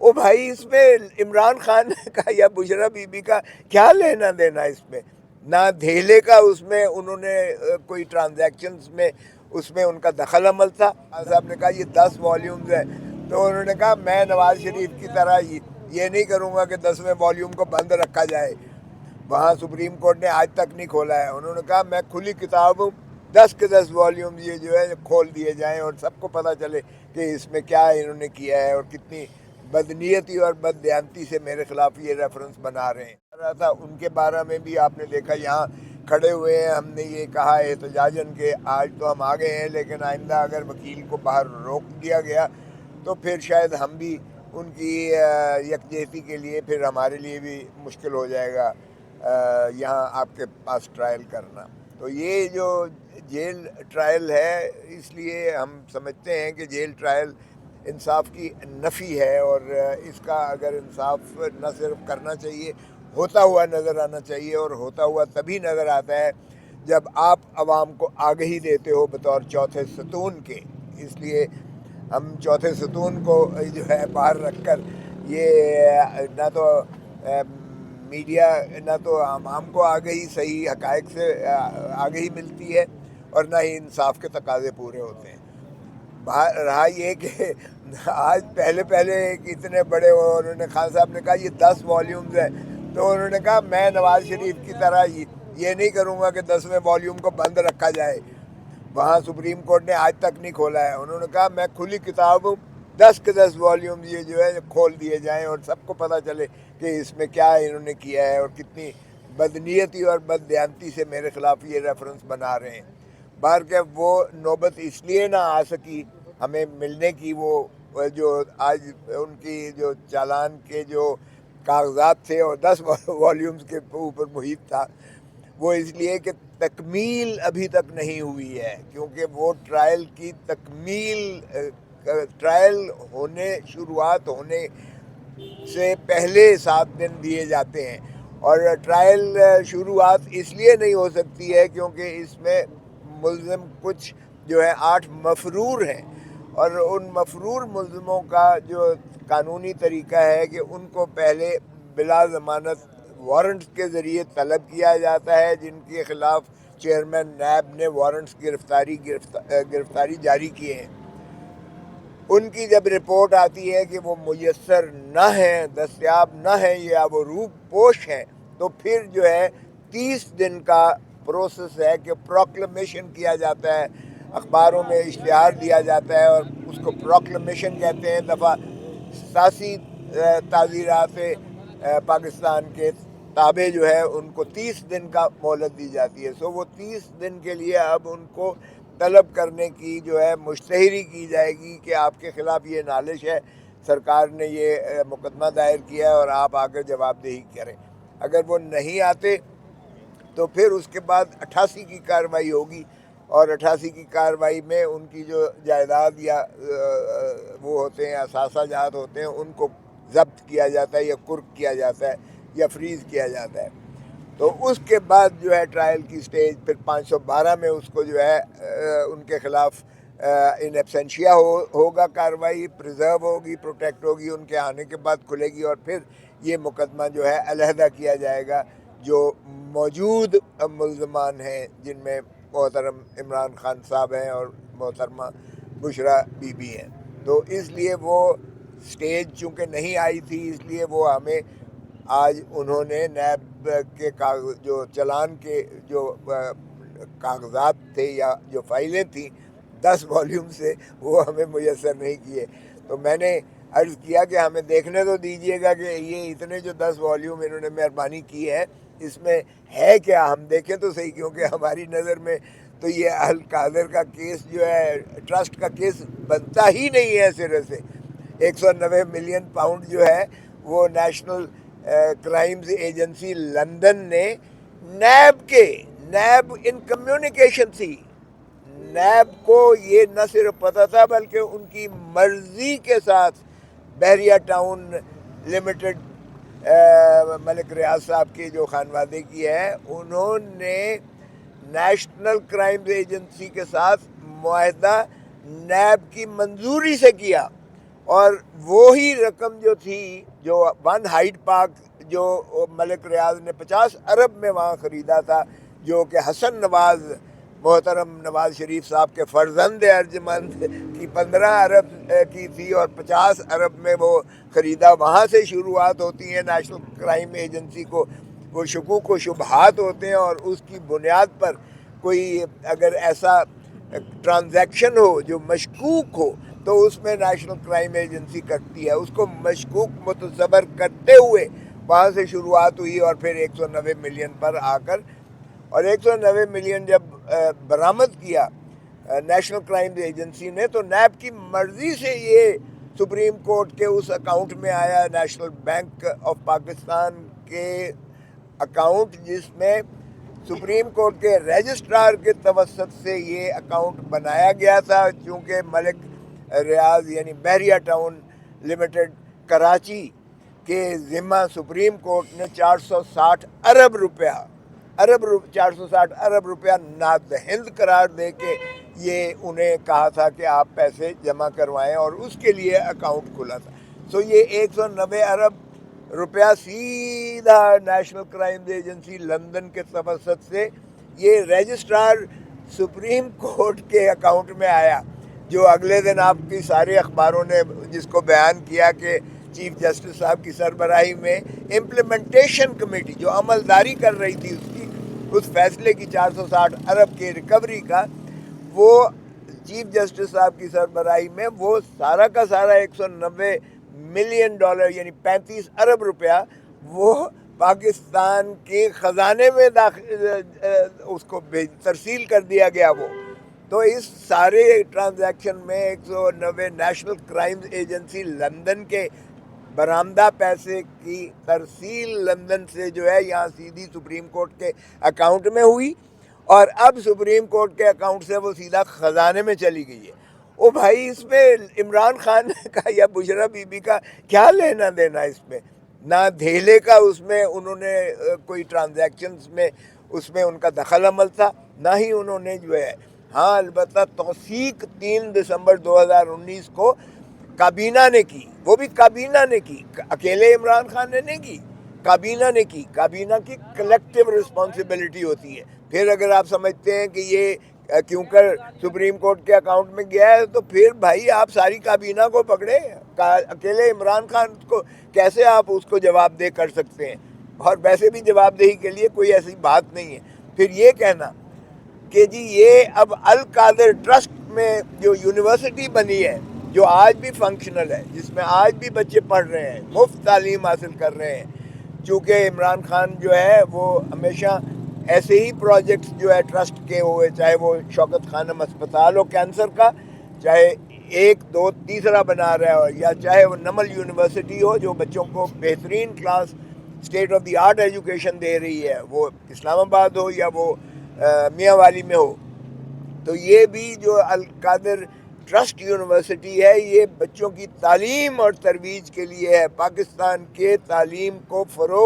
وہ بھائی اس میں عمران خان کا یا بشرا بی بی کا کیا لینا دینا اس میں؟ نہ دھیلے کا اس میں انہوں نے کوئی ٹرانزیکشنز میں اس میں ان کا دخل عمل تھا. خان صاحب نے کہا یہ 10 والیومز ہیں، تو انہوں نے کہا میں نواز شریف کی طرح یہ نہیں کروں گا کہ 10ویں والیوم کو بند رکھا جائے. وہاں سپریم کورٹ نے آج تک نہیں کھولا ہے. انہوں نے کہا میں کھلی کتاب ہوں، 10 کے 10 والیوم یہ جو ہے کھول دیے جائیں اور سب کو پتہ چلے کہ اس میں کیا انہوں نے کیا ہے اور کتنی بدنیتی اور بددیانتی سے میرے خلاف یہ ریفرنس بنا رہے ہیں. ان کے بارے میں بھی آپ نے دیکھا یہاں کھڑے ہوئے ہیں. ہم نے یہ کہا احتجاجاً کہ آج تو ہم آ گئے ہیں لیکن آئندہ اگر وکیل کو باہر روک دیا گیا تو پھر شاید ہم بھی ان کی یکجہتی کے لیے پھر ہمارے لیے بھی مشکل ہو جائے گا یہاں آپ کے پاس ٹرائل کرنا. تو یہ جو جیل ٹرائل ہے، اس لیے ہم سمجھتے ہیں کہ جیل ٹرائل انصاف کی نفی ہے، اور اس کا اگر انصاف نہ صرف کرنا چاہیے، ہوتا ہوا نظر آنا چاہیے. اور ہوتا ہوا تبھی نظر آتا ہے جب آپ عوام کو آگہی دیتے ہو بطور چوتھے ستون کے. اس لیے ہم چوتھے ستون کو جو ہے باہر رکھ کر یہ نہ تو میڈیا نہ تو عوام کو آگہی صحیح حقائق سے آگہی ملتی ہے اور نہ ہی انصاف کے تقاضے پورے ہوتے ہیں. رہا یہ کہ آج پہلے اتنے بڑے انہوں نے خان صاحب نے کہا یہ 10 والیومز ہیں، تو انہوں نے کہا میں نواز شریف کی طرح یہ نہیں کروں گا کہ 10ویں والیوم کو بند رکھا جائے. وہاں سپریم کورٹ نے آج تک نہیں کھولا ہے. انہوں نے کہا میں کھلی کتاب ہوں، 10 کے 10 والیوم یہ جو ہے کھول دیے جائیں اور سب کو پتہ چلے کہ اس میں کیا انہوں نے کیا ہے اور کتنی بدنیتی اور بددیانتی سے میرے خلاف یہ ریفرنس بنا رہے ہیں. باہر کہ وہ نوبت اس لیے نہ آ سکی ہمیں ملنے کی، وہ جو آج ان کی جو چالان کے جو کاغذات تھے اور 10 والیومز کے اوپر محیط تھا، وہ اس لیے کہ تکمیل ابھی تک نہیں ہوئی ہے، کیونکہ وہ ٹرائل کی تکمیل ٹرائل شروعات ہونے سے پہلے 7 دن دیے جاتے ہیں. اور ٹرائل شروعات اس لیے نہیں ہو سکتی ہے کیونکہ اس میں ملزم کچھ جو ہے 8 مفرور ہیں، اور ان مفرور ملزموں کا جو قانونی طریقہ ہے کہ ان کو پہلے بلا ضمانت وارنٹس کے ذریعے طلب کیا جاتا ہے، جن کے خلاف چیئرمین نیب نے وارنٹس گرفتاری جاری کیے ہیں. ان کی جب رپورٹ آتی ہے کہ وہ میسر نہ ہیں، دستیاب نہ ہیں یا وہ روح پوش ہیں، تو پھر جو ہے 30 دن کا پروسیس ہے کہ پروکلمیشن کیا جاتا ہے، اخباروں میں اشتہار دیا جاتا ہے اور اس کو پروکلمیشن کہتے ہیں. دفعہ 87 تعزیرات پاکستان کے تابع جو ہے ان کو 30 دن کا مہلت دی جاتی ہے. سو وہ 30 دن کے لیے اب ان کو طلب کرنے کی جو ہے مشتہری کی جائے گی کہ آپ کے خلاف یہ نالش ہے، سرکار نے یہ مقدمہ دائر کیا ہے اور آپ آ کر جواب دہی کریں. اگر وہ نہیں آتے تو پھر اس کے بعد 88 کی کارروائی ہوگی، اور 88 کی کارروائی میں ان کی جو جائیداد یا وہ ہوتے ہیں اثاثہ جات ہوتے ہیں ان کو ضبط کیا جاتا ہے یا کرک کیا جاتا ہے یا فریز کیا جاتا ہے. تو اس کے بعد جو ہے ٹرائل کی سٹیج پھر 512 میں اس کو جو ہے ان کے خلاف ان ایبسینشیا ہوگا، کارروائی پریزرو ہوگی، پروٹیکٹ ہوگی، ان کے آنے کے بعد کھلے گی، اور پھر یہ مقدمہ جو ہے علیحدہ کیا جائے گا. جو موجود ملزمان ہیں جن میں محترم عمران خان صاحب ہیں اور محترمہ بشرا بی بی ہیں، تو اس لیے وہ سٹیج چونکہ نہیں آئی تھی، اس لیے وہ ہمیں آج انہوں نے نیب کے جو چلان کے جو کاغذات تھے یا جو فائلیں تھیں 10 والیوم سے، وہ ہمیں میسر نہیں کیے. تو میں نے عرض کیا کہ ہمیں دیکھنے تو دیجئے گا کہ یہ اتنے جو 10 والیوم انہوں نے مہربانی کی ہے اس میں ہے کیا، ہم دیکھیں تو صحیح، کیونکہ ہماری نظر میں تو یہ القادر کا کیس جو ہے ٹرسٹ کا کیس بنتا ہی نہیں ہے سرے سے. 190 ملین پاؤنڈ جو ہے وہ نیشنل کرائمز ایجنسی لندن نے نیب ان کمیونیکیشن تھی. نیب کو یہ نہ صرف پتہ تھا بلکہ ان کی مرضی کے ساتھ بحریہ ٹاؤن لمیٹڈ ملک ریاض صاحب کی جو خانوادے کی ہے، انہوں نے نیشنل کرائمز ایجنسی کے ساتھ معاہدہ نیب کی منظوری سے کیا. اور وہی رقم جو تھی جو ون ہائیڈ پارک جو ملک ریاض نے 50 ارب میں وہاں خریدا تھا، جو کہ حسن نواز محترم نواز شریف صاحب کے فرزند ارجمند کی 15 ارب کی تھی، اور 50 ارب میں وہ خریدا. وہاں سے شروعات ہوتی ہیں نیشنل کرائم ایجنسی کو، وہ شکوک و شبہات ہوتے ہیں، اور اس کی بنیاد پر کوئی اگر ایسا ٹرانزیکشن ہو جو مشکوک ہو تو اس میں نیشنل کرائم ایجنسی کرتی ہے. اس کو مشکوک متصور کرتے ہوئے وہاں سے شروعات ہوئی، اور پھر 190 ملین پر آ کر، اور 190 ملین جب برآمد کیا نیشنل کرائم ایجنسی نے، تو نیب کی مرضی سے یہ سپریم کورٹ کے اس اکاؤنٹ میں آیا، نیشنل بینک آف پاکستان کے اکاؤنٹ، جس میں سپریم کورٹ کے رجسٹرار کے توسط سے یہ اکاؤنٹ بنایا گیا تھا. چونکہ ملک ریاض یعنی بحریہ ٹاؤن لمیٹڈ کراچی کے ذمہ سپریم کورٹ نے 460 ارب روپیہ نادہند قرار دے کے یہ انہیں کہا تھا کہ آپ پیسے جمع کروائیں، اور اس کے لیے اکاؤنٹ کھلا تھا. سو یہ 190 ارب روپیہ سیدھا نیشنل کرائم ایجنسی لندن کے توسط سے یہ رجسٹرار سپریم کورٹ کے اکاؤنٹ میں آیا، جو اگلے دن آپ کی سارے اخباروں نے جس کو بیان کیا کہ چیف جسٹس صاحب کی سربراہی میں امپلیمنٹیشن کمیٹی جو عملداری کر رہی تھی اس فیصلے کی 460 ارب کے ریکوری کا، وہ چیف جسٹس صاحب کی سربراہی میں وہ سارا کا سارا 190 ملین ڈالر یعنی 35 ارب روپیہ وہ پاکستان کے خزانے میں اس کو ترسیل کر دیا گیا. وہ تو اس سارے ٹرانزیکشن میں 190 نیشنل کرائم ایجنسی لندن کے برآمدہ پیسے کی ترسیل لندن سے جو ہے یہاں سیدھی سپریم کورٹ کے اکاؤنٹ میں ہوئی، اور اب سپریم کورٹ کے اکاؤنٹ سے وہ سیدھا خزانے میں چلی گئی ہے. او بھائی، اس میں عمران خان کا یا بشرا بی بی کا کیا لینا دینا؟ اس میں نہ دھیلے کا اس میں انہوں نے کوئی ٹرانزیکشنز میں اس میں ان کا دخل عمل تھا، نہ ہی انہوں نے جو ہے. ہاں البتہ توثیق 3 دسمبر 2019 کو کابینہ نے کی، وہ بھی کابینہ نے کی، اکیلے عمران خان نے نہیں کی، کابینہ نے کی. کابینہ کی کلیکٹیو رسپانسبلٹی ہوتی ہے. پھر اگر آپ سمجھتے ہیں کہ یہ کیوں کر سپریم کورٹ کے اکاؤنٹ میں گیا ہے، تو پھر بھائی آپ ساری کابینہ کو پکڑے. اکیلے عمران خان کو کیسے آپ اس کو جواب دہ کر سکتے ہیں؟ اور ویسے بھی جواب دہی کے لیے کوئی ایسی بات نہیں ہے. پھر یہ کہنا کہ جی یہ اب القادر ٹرسٹ میں جو یونیورسٹی بنی ہے، جو آج بھی فنکشنل ہے، جس میں آج بھی بچے پڑھ رہے ہیں، مفت تعلیم حاصل کر رہے ہیں، چونکہ عمران خان جو ہے وہ ہمیشہ ایسے ہی پروجیکٹس جو ہے ٹرسٹ کے ہوئے، چاہے وہ شوکت خانم اسپتال ہو کینسر کا، چاہے 1 2 تیسرا بنا رہا ہو، یا چاہے وہ نمل یونیورسٹی ہو جو بچوں کو بہترین class state of the art education دے رہی ہے، وہ اسلام آباد ہو یا وہ میاں والی میں ہو. تو یہ بھی جو القادر ٹرسٹ یونیورسٹی ہے، یہ بچوں کی تعلیم اور ترویج کے لیے ہے، پاکستان کے تعلیم کو فروغ